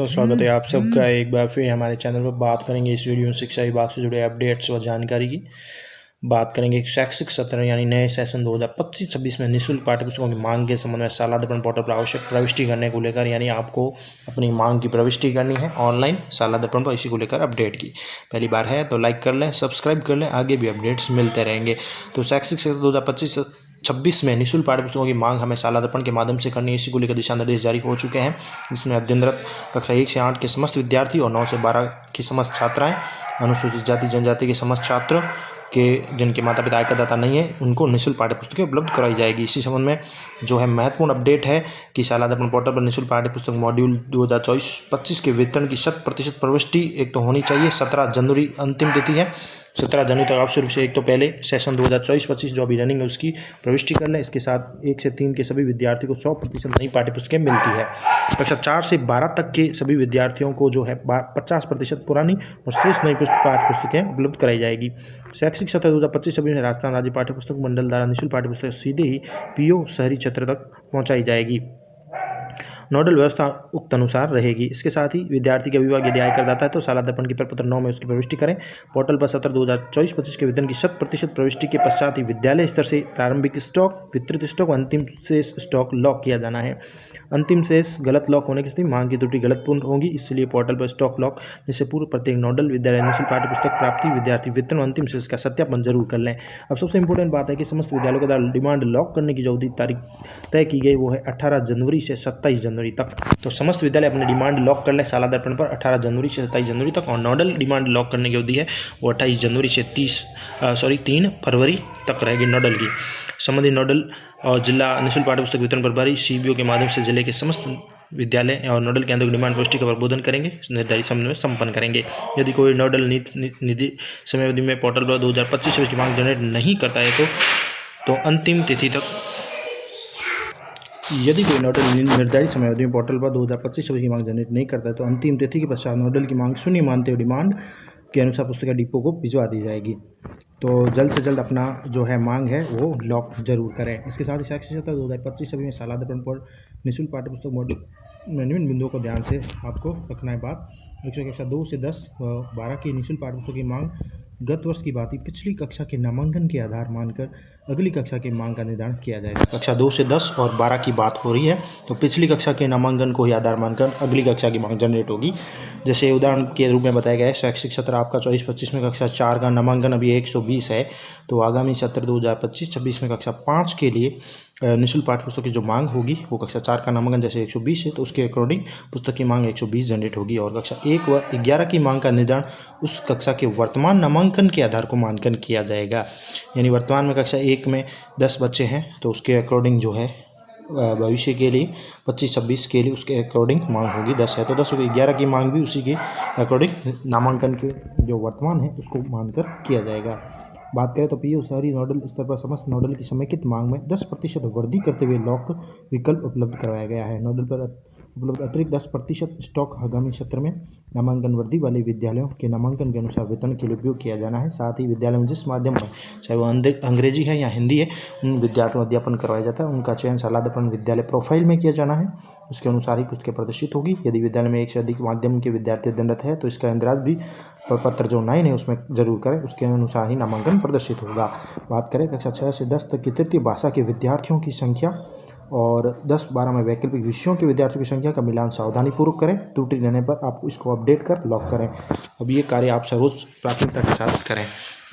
दोस्तों, स्वागत है आप सबका एक बार फिर हमारे चैनल पर। बात करेंगे इस वीडियो में शिक्षा विभाग से जुड़े अपडेट्स और जानकारी की। बात करेंगे शैक्षिक सत्र यानी नए सेशन 2025-26 में निःशुल्क पाठ्यपुस्तकों की मांग के संबंध में शाला दर्पण पोर्टल पर आवश्यक प्रविष्टि करने को लेकर, यानी आपको अपनी मांग की प्रविष्टि करनी है ऑनलाइन शाला दर्पण पर। इसी को लेकर अपडेट की पहली बार है तो लाइक कर लें, सब्सक्राइब कर लें, आगे भी अपडेट्स मिलते रहेंगे। तो शैक्षिक सत्र 2025-26 में निःशुल्क पाठ्यपुस्तकों की मांग हमें शाला दर्पण के माध्यम से करनी है। इसी को लेकर दिशा निर्देश जारी हो चुके हैं, जिसमें अध्ययनरत कक्षा 1 से 8 के समस्त विद्यार्थी और 9 से 12 की समस्त छात्राएं, अनुसूचित जाति जनजाति के समस्त छात्र के जिनके माता पिता आयकरदाता नहीं है, उनको निःशुल्क पाठ्यपुस्तकें उपलब्ध कराई जाएगी। इसी संबंध में जो है महत्वपूर्ण अपडेट है कि शाला दर्पण पोर्टल पर निःशुल्क पाठ्यपुस्तक मॉड्यूल 2024-25 के वितरण की 100% प्रविष्टि एक तो होनी चाहिए। 17 जनवरी अंतिम तिथि है। 17 जनवरी तक आप सिर्फ से एक तो पहले सेशन 2024-25 जो अभी रनिंग है उसकी प्रविष्टि कर लें। इसके साथ 1 से 3 के सभी विद्यार्थियों को 100% नई पाठ्यपुस्तकें मिलती है। कक्षा 4 से 12 तक के सभी विद्यार्थियों को जो है 50% पुरानी और शेष नई पाठ्यपुस्तकें उपलब्ध कराई जाएगी। शैक्षिक सत्र 2025-26 में राजस्थान राज्य पाठ्यपुस्तक मंडल द्वारा निःशुल्क पाठ्यपुस्तक सीधे ही पीओ शहरी क्षेत्र तक पहुँचाई जाएगी। नोडल व्यवस्था उक्त अनुसार रहेगी। इसके साथ ही विद्यार्थी के अभिभावक यदि आय करदाता है तो शाला दर्पण की प्रपत्र 9 में उसकी प्रविष्टि करें। पोर्टल पर सत्र 2024-25 के वेतन की 100% प्रविष्टि के पश्चात ही विद्यालय स्तर से प्रारंभिक स्टॉक, वितरित स्टॉक व अंतिम शेष स्टॉक लॉक किया जाना है। अंतिम शेष गलत लॉक होने की स्थिति मांग की त्रुटि गलत पूर्ण होगी, इसलिए पोर्टल पर स्टॉक लॉक जिससे पूर्व प्रत्येक नोडल विद्यालय निःशुल्क पाठ्यपुस्तक प्राप्ति, विद्यार्थी वितरण व अंतिम शेष का सत्यापन जरूर कर लें। अब सबसे इंपॉर्टेंट बात है कि समस्त विद्यालयों के द्वारा डिमांड लॉक करने की जो अवधि तारीख तय की गई वो है 18 जनवरी से 27 जनवरी तक। तो समस्त विद्यालय अपने डिमांड लॉक कर लें शाला दर्पण पर 18 जनवरी से 27 जनवरी तक। और नोडल डिमांड लॉक करने की अवधि है वो 28 जनवरी से 3 फरवरी तक रहेगी नोडल की। संबंधित नोडल और जिला निःशुल्क पाठ्यपुस्तक वितरण प्रभारी सीबीओ के माध्यम से जिले के समस्त विद्यालय और नोडल केंद्रों की डिमांड पुष्टि का प्रबोधन करेंगे, निर्धारित समय में संपन्न करेंगे। यदि कोई नोडल निधि समय अवधि में पोर्टल पर 2025 की मांग जनरेट नहीं करता है तो अंतिम तिथि तक, यदि कोई नोडल निर्धारित समय अवधि में पोर्टल पर 2025 की मांग जनरेट नहीं करता है तो अंतिम तिथि के पश्चात नोडल की मांग शून्य मानते हुए डिमांड के अनुसार पुस्तक डिपो को भिजवा दी जाएगी। तो जल्द से जल्द अपना जो है मांग है वो लॉक जरूर करें। इसके साथ ही शैक्षिक सत्र 2025 में शाला दर्पण पर निःशुल्क पाठ्यपुस्तक मॉड्यूल में निम्न बिंदुओं को ध्यान से आपको रखना है। बात कक्षा 2 से 10 व 12 की निःशुल्क पाठ्यपुस्तक की मांग गत वर्ष की भांति पिछली कक्षा के नामांकन के आधार मानकर अगली कक्षा की मांग का निर्धारण किया जाएगा। कक्षा 2 से 10 और 12 की बात हो रही है तो पिछली कक्षा के नामांकन को ही आधार मानकर अगली कक्षा की मांग जनरेट होगी। जैसे उदाहरण के रूप में बताया गया है, शैक्षिक सत्र आपका 24-25 में कक्षा 4 का नामांकन अभी 120 है, तो आगामी सत्र 2025-26 में कक्षा 5 के लिए निःशुल्क पाठ्यपुस्तक की जो मांग होगी वो कक्षा 4 का नामांकन जैसे 120 है तो उसके अकॉर्डिंग पुस्तक की मांग 120 जनरेट होगी। और कक्षा 1 व 11 की मांग का निर्धारण उस कक्षा के वर्तमान नामांकन के आधार को मानकर किया जाएगा। यानी वर्तमान में कक्षा 1 में 10 बच्चे हैं तो उसके अकॉर्डिंग जो है भविष्य के लिए 25-26 के लिए उसके अकॉर्डिंग मांग होगी 10 है तो 10 होगी। 11 की मांग भी उसी के अकॉर्डिंग नामांकन के जो वर्तमान है उसको मानकर किया जाएगा। बात करें तो पीओ शहरी नोडल स्तर पर समस्त नोडल की समेकित मांग में 10% वृद्धि करते हुए लॉक विकल्प उपलब्ध करवाया गया है। नोडल पर उपलब्ध अतिरिक्त 10% स्टॉक आगामी सत्र में नामांकन वृद्धि वाले विद्यालयों के नामांकन के अनुसार वेतन के लिए उपयोग किया जाना है। साथ ही विद्यालय में जिस माध्यम में, चाहे वो अंग्रेजी है या हिंदी है, उन विद्यार्थियों को अध्यापन करवाया जाता है, उनका चयन शाला दर्पण विद्यालय प्रोफाइल में किया जाना है। उसके अनुसार ही पुस्तकें प्रदर्शित होगी। यदि विद्यालय में 1 से अधिक माध्यम के विद्यार्थी अध्ययनरत है तो इसका इंदिराज भी पत्र जो 9 है उसमें जरूर करें, उसके अनुसार ही नामांकन प्रदर्शित होगा। बात करें कक्षा 6 से 10 तक की तृतीय भाषा के विद्यार्थियों की संख्या और 10-12 में वैकल्पिक विषयों के विद्यार्थियों की संख्या का मिलान सावधानीपूर्वक करें। त्रुटि रहने पर आप इसको अपडेट कर लॉक करें। अब ये कार्य आप सर्वोच्च प्राथमिकता के साथ करें।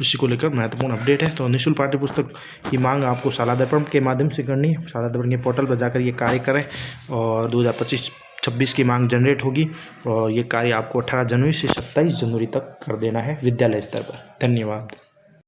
इसी को लेकर महत्वपूर्ण अपडेट है। तो निःशुल्क पाठ्यपुस्तक की मांग आपको शाला दर्पण के माध्यम से करनी है। शाला दर्पण के पोर्टल पर जाकर ये कार्य करें और 2025-26 की मांग जनरेट होगी और ये कार्य आपको 18 जनवरी से 27 जनवरी तक कर देना है विद्यालय स्तर पर। धन्यवाद।